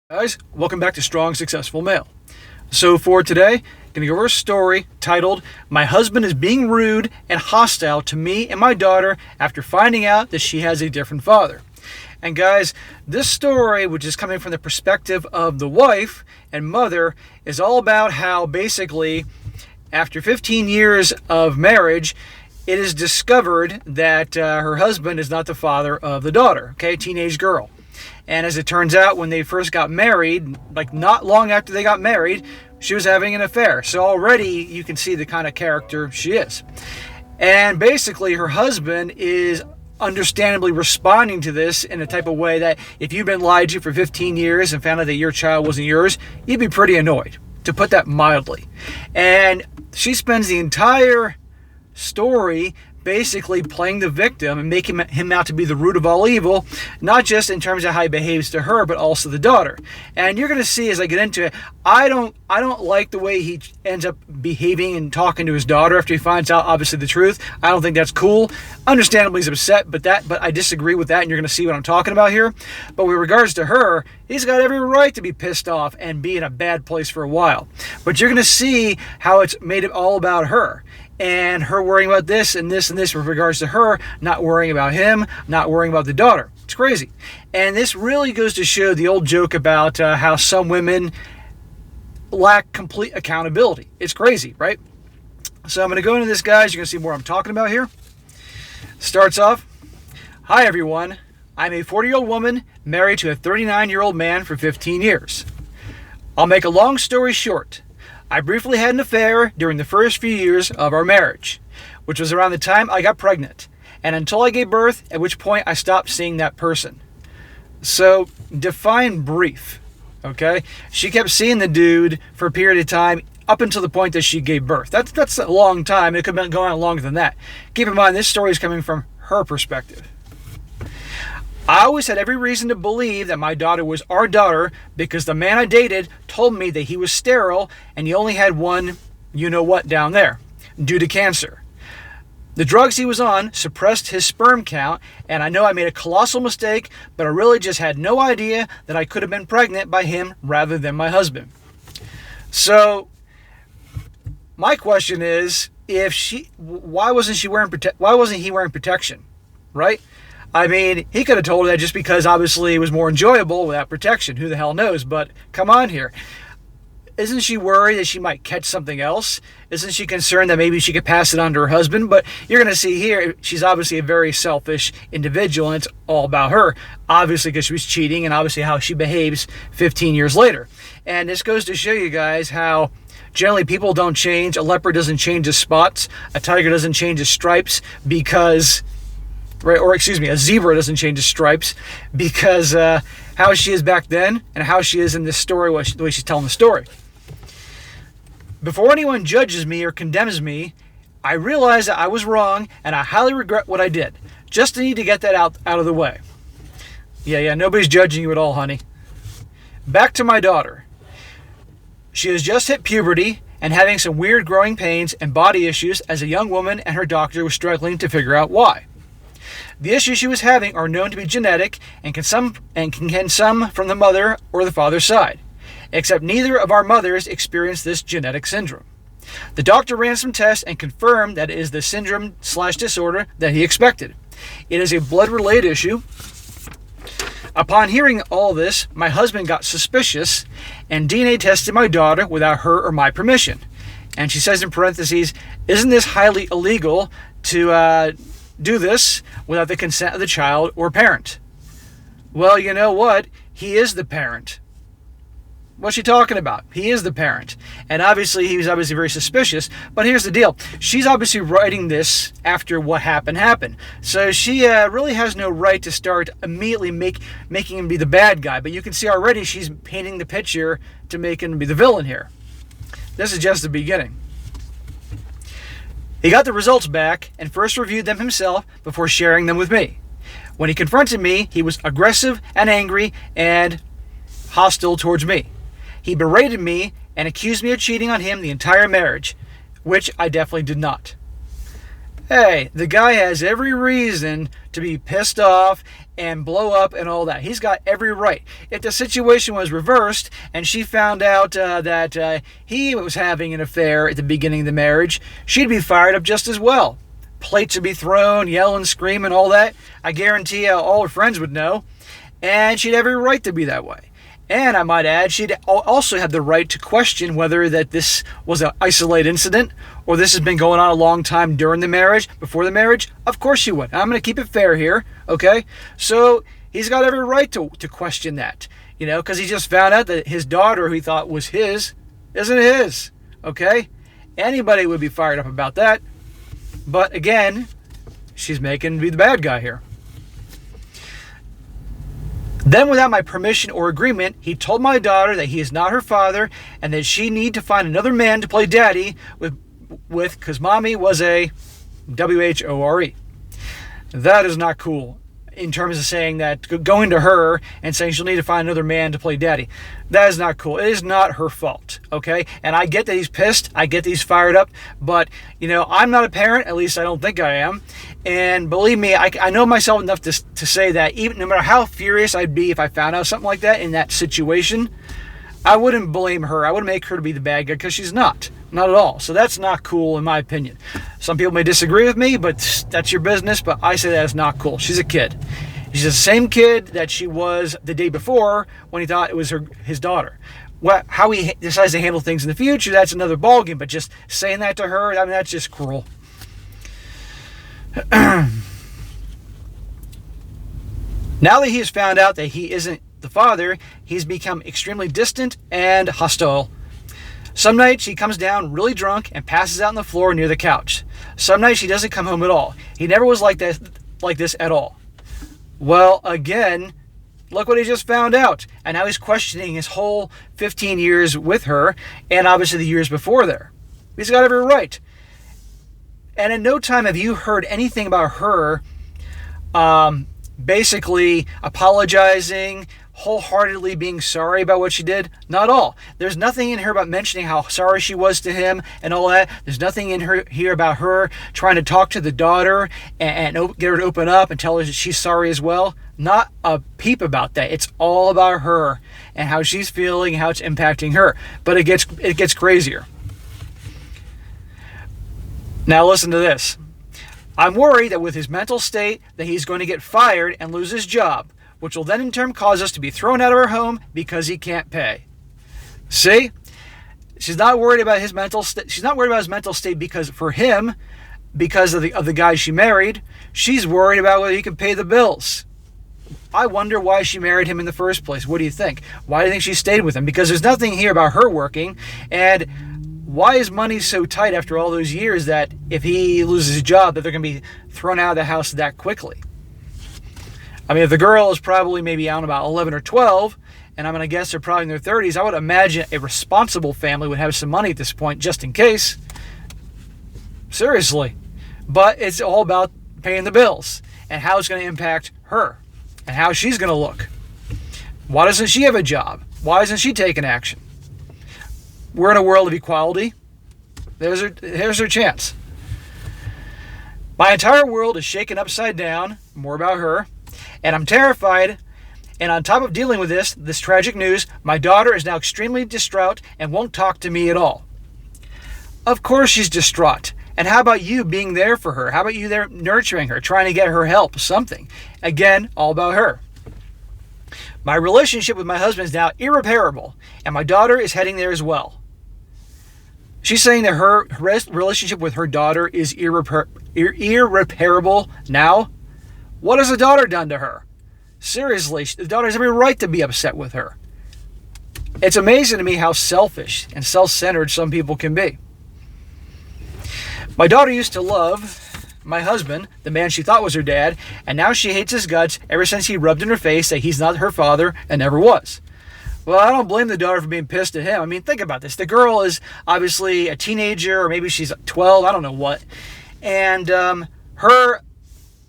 Guys, welcome back to Strong Successful Male. So for today, I'm going to go over a story titled, My Husband is Being Rude and Hostile to Me and My Daughter After Finding Out That She Has a Different Father. And guys, this story, which is coming from the perspective of the wife and mother, is all about how basically, after 15 years of marriage, it is discovered that her husband is not the father of the daughter, teenage girl. And as it turns out, when they first got married, like not long after they got married, she was having an affair. So already you can see the kind of character she is. And basically her husband is understandably responding to this in a type of way that if you've been lied to for 15 years and found out that your child wasn't yours, you'd be pretty annoyed, to put that mildly. And she spends the entire story basically playing the victim and making him out to be the root of all evil, not just in terms of how he behaves to her, but also the daughter. And you're going to see as I get into it, I don't like the way he ends up behaving and talking to his daughter after he finds out obviously the truth. I don't think that's cool. Understandably he's upset, but I disagree with that, and you're going to see what I'm talking about here. But with regards to her, he's got every right to be pissed off and be in a bad place for a while. But you're going to see how it's made it all about her. And her worrying about this and this and this with regards to her, not worrying about him, not worrying about the daughter. It's crazy. And this really goes to show the old joke about how some women lack complete accountability. It's crazy, right? So I'm going to go into this, guys. You're going to see more I'm talking about here. Starts off, Hi, everyone. I'm a 40-year-old woman married to a 39-year-old man for 15 years. I'll make a long story short. I briefly had an affair during the first few years of our marriage, which was around the time I got pregnant, and until I gave birth, at which point I stopped seeing that person. So, define brief, okay? She kept seeing the dude for a period of time up until the point that she gave birth. That's a long time. It could have been going on longer than that. Keep in mind, this story is coming from her perspective. I always had every reason to believe that my daughter was our daughter because the man I dated told me that he was sterile and he only had one you-know-what down there due to cancer. The drugs he was on suppressed his sperm count, and I know I made a colossal mistake, but I really just had no idea that I could have been pregnant by him rather than my husband. So, my question is, why wasn't he wearing protection, right? I mean, he could have told her that just because obviously it was more enjoyable without protection. Who the hell knows? But come on here. Isn't she worried that she might catch something else? Isn't she concerned that maybe she could pass it on to her husband? But you're going to see here, she's obviously a very selfish individual, and it's all about her. Obviously, because she was cheating, and obviously how she behaves 15 years later. And this goes to show you guys how generally people don't change. A leopard doesn't change his spots. A tiger doesn't change his stripes because... Right, or excuse me, a zebra doesn't change his stripes because how she is back then and how she is in this story, the way she's telling the story. Before anyone judges me or condemns me, I realize that I was wrong and I highly regret what I did. Just need to get that out of the way. Yeah, nobody's judging you at all, honey. Back to my daughter. She has just hit puberty and having some weird growing pains and body issues as a young woman, and her doctor was struggling to figure out why. The issues she was having are known to be genetic and can some from the mother or the father's side, except neither of our mothers experienced this genetic syndrome. The doctor ran some tests and confirmed that it is the syndrome/disorder that he expected. It is a blood-related issue. Upon hearing all this, my husband got suspicious and DNA tested my daughter without her or my permission. And she says in parentheses, isn't this highly illegal to do this without the consent of the child or parent? Well, you know what? He is the parent. What's she talking about? He is the parent. And obviously, he was obviously very suspicious. But here's the deal. She's obviously writing this after what happened. So she really has no right to start immediately making him be the bad guy. But you can see already she's painting the picture to make him be the villain here. This is just the beginning. He got the results back and first reviewed them himself before sharing them with me. When he confronted me, he was aggressive and angry and hostile towards me. He berated me and accused me of cheating on him the entire marriage, which I definitely did not. Hey, the guy has every reason to be pissed off and blow up and all that. He's got every right. If the situation was reversed and she found out that he was having an affair at the beginning of the marriage, she'd be fired up just as well. Plates would be thrown, yelling, screaming, all that. I guarantee all her friends would know. And she'd have every right to be that way. And I might add, she'd also have the right to question whether that this was an isolated incident or this has been going on a long time during the marriage, before the marriage. Of course she would. I'm going to keep it fair here, okay? So he's got every right to question that, because he just found out that his daughter, who he thought was his, isn't his, okay? Anybody would be fired up about that. But again, she's making me the bad guy here. Then, without my permission or agreement, he told my daughter that he is not her father and that she need to find another man to play daddy with because mommy was a WHORE. That is not cool in terms of saying that, going to her and saying she'll need to find another man to play daddy. That is not cool. It is not her fault, okay? And I get that he's pissed. I get that he's fired up. But, I'm not a parent. At least I don't think I am. And believe me, I know myself enough to say that even no matter how furious I'd be if I found out something like that in that situation, I wouldn't blame her. I wouldn't make her to be the bad guy because she's not. Not at all. So that's not cool in my opinion. Some people may disagree with me, but that's your business. But I say that is not cool. She's a kid. She's the same kid that she was the day before when he thought it was his daughter. How he decides to handle things in the future, that's another ballgame. But just saying that to her, that's just cruel. Now that he has found out that he isn't the father, he's become extremely distant and hostile. Some nights he comes down really drunk and passes out on the floor near the couch. Some nights he doesn't come home at all. He never was like this at all. Well, again, look what he just found out. And now he's questioning his whole 15 years with her and obviously the years before there. He's got every right. And in no time have you heard anything about her basically apologizing, wholeheartedly being sorry about what she did. Not at all. There's nothing in her about mentioning how sorry she was to him and all that. There's nothing in her here about her trying to talk to the daughter and get her to open up and tell her that she's sorry as well. Not a peep about that. It's all about her and how she's feeling and how it's impacting her. But it gets crazier. Now listen to this. I'm worried that with his mental state that he's going to get fired and lose his job, which will then in turn cause us to be thrown out of our home because he can't pay. See? She's not worried about his mental state. She's not worried about his mental state because for him, because of the guy she married. She's worried about whether he can pay the bills. I wonder why she married him in the first place. What do you think? Why do you think she stayed with him? Because there's nothing here about her working. And why is money so tight after all those years that if he loses his job that they're going to be thrown out of the house that quickly? I mean, if the girl is probably maybe out about 11 or 12, and I'm going to guess they're probably in their 30s, I would imagine a responsible family would have some money at this point just in case. Seriously. But it's all about paying the bills and how it's going to impact her and how she's going to look. Why doesn't she have a job? Why isn't she taking action? We're in a world of equality. Here's her chance. My entire world is shaken upside down. More about her. And I'm terrified. And on top of dealing with this tragic news, my daughter is now extremely distraught and won't talk to me at all. Of course she's distraught. And how about you being there for her? How about you there nurturing her, trying to get her help, something? Again, all about her. My relationship with my husband is now irreparable, and my daughter is heading there as well. She's saying that her relationship with her daughter is irreparable now. What has the daughter done to her? Seriously, the daughter has every right to be upset with her. It's amazing to me how selfish and self-centered some people can be. My daughter used to love my husband, the man she thought was her dad, and now she hates his guts ever since he rubbed in her face that he's not her father and never was. Well, I don't blame the daughter for being pissed at him. I mean, think about this. The girl is obviously a teenager, or maybe she's 12, I don't know what. And her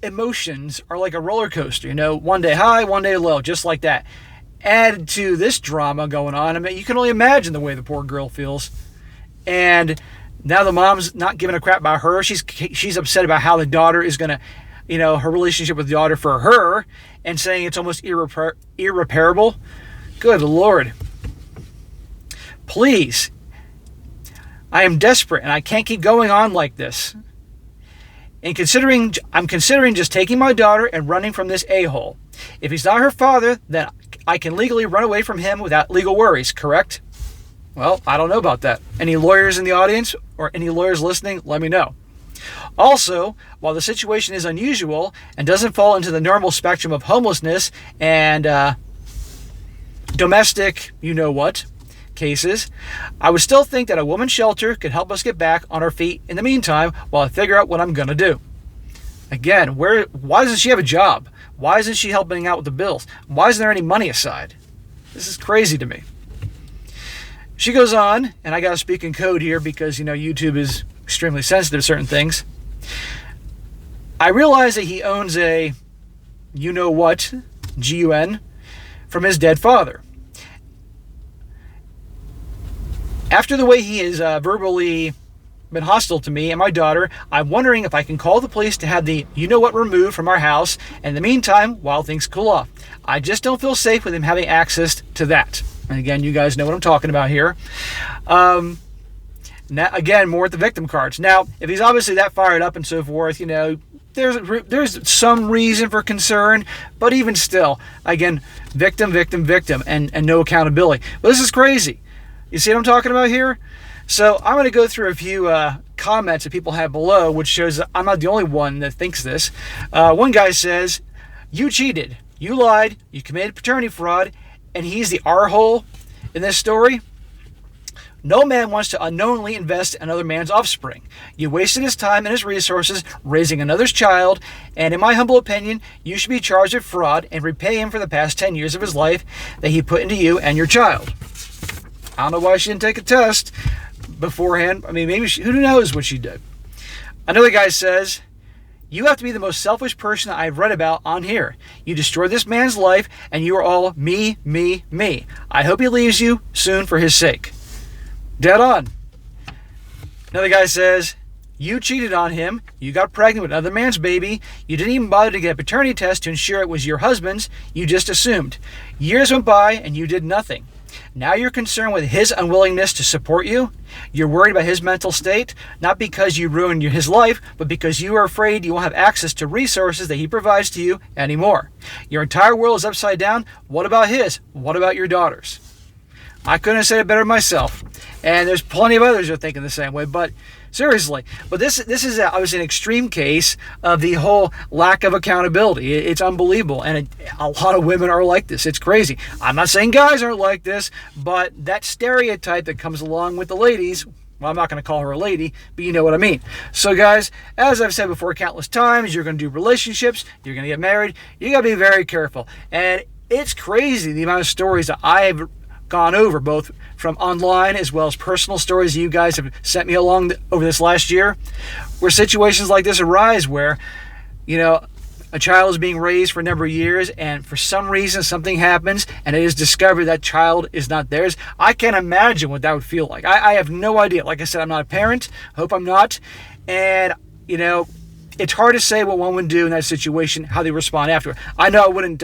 emotions are like a roller coaster, one day high, one day low, just like that. Added to this drama going on, I mean, you can only imagine the way the poor girl feels. And now the mom's not giving a crap about her. She's upset about how the daughter is going to her relationship with the daughter for her and saying it's almost irreparable. Good Lord. Please. I am desperate and I can't keep going on like this. I'm considering just taking my daughter and running from this a-hole. If he's not her father, then I can legally run away from him without legal worries, correct? Well, I don't know about that. Any lawyers in the audience or any lawyers listening, let me know. Also, while the situation is unusual and doesn't fall into the normal spectrum of homelessness and domestic you-know-what cases, I would still think that a woman's shelter could help us get back on our feet in the meantime while I figure out what I'm going to do. Again, why doesn't she have a job? Why isn't she helping out with the bills? Why isn't there any money aside? This is crazy to me. She goes on, and I got to speak in code here because, YouTube is extremely sensitive to certain things. I realize that he owns a you-know-what, GUN, from his dead father. After the way he has verbally been hostile to me and my daughter, I'm wondering if I can call the police to have the you-know-what removed from our house in the meantime while things cool off. I just don't feel safe with him having access to that. And again, you guys know what I'm talking about here. Now, again, more at the victim cards. Now, if he's obviously that fired up and so forth, there's some reason for concern, but even still, again, victim, and no accountability. But this is crazy. You see what I'm talking about here? So I'm going to go through a few comments that people have below, which shows that I'm not the only one that thinks this. One guy says, you cheated, you lied, you committed paternity fraud, and he's the R-hole in this story. No man wants to unknowingly invest in another man's offspring. You wasted his time and his resources raising another's child, and in my humble opinion, you should be charged with fraud and repay him for the past 10 years of his life that he put into you and your child. I don't know why she didn't take a test beforehand. I mean, maybe who knows what she did. Another guy says, you have to be the most selfish person I've read about on here. You destroyed this man's life, and you are all me. I hope he leaves you soon for his sake. Dead on. Another guy says, you cheated on him. You got pregnant with another man's baby. You didn't even bother to get a paternity test to ensure it was your husband's. You just assumed. Years went by, and you did nothing. Now you're concerned with his unwillingness to support you. You're worried about his mental state, not because you ruined his life, but because you are afraid you won't have access to resources that he provides to you anymore. Your entire world is upside down. What about his? What about your daughter's? I couldn't have said it better myself. And there's plenty of others who are thinking the same way, but seriously. But this is obviously an extreme case of the whole lack of accountability. It's unbelievable, and a lot of women are like this. It's crazy. I'm not saying guys aren't like this, but that stereotype that comes along with the ladies, well, I'm not going to call her a lady, but you know what I mean. So guys, as I've said before countless times, you're going to do relationships, you're going to get married, you got to be very careful. And it's crazy the amount of stories that I've gone over, both from online as well as personal stories you guys have sent me along over this last year, where situations like this arise where, a child is being raised for a number of years and for some reason something happens and it is discovered that child is not theirs. I can't imagine what that would feel like. I have no idea. Like I said, I'm not a parent. Hope I'm not. And, it's hard to say what one would do in that situation, how they respond after. I know I wouldn't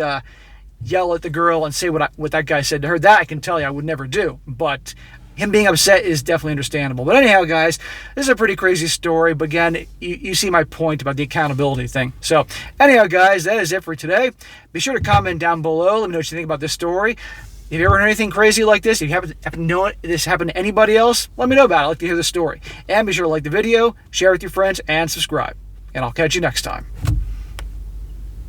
yell at the girl and say what that guy said to her. That I can tell you I would never do. But him being upset is definitely understandable. But anyhow, guys, this is a pretty crazy story. But again, you see my point about the accountability thing. So anyhow, guys, that is it for today. Be sure to comment down below. Let me know what you think about this story. If you ever heard anything crazy like this, if you happen to know this happened to anybody else, let me know about it. I'd like to hear the story. And be sure to like the video, share it with your friends, and subscribe. And I'll catch you next time.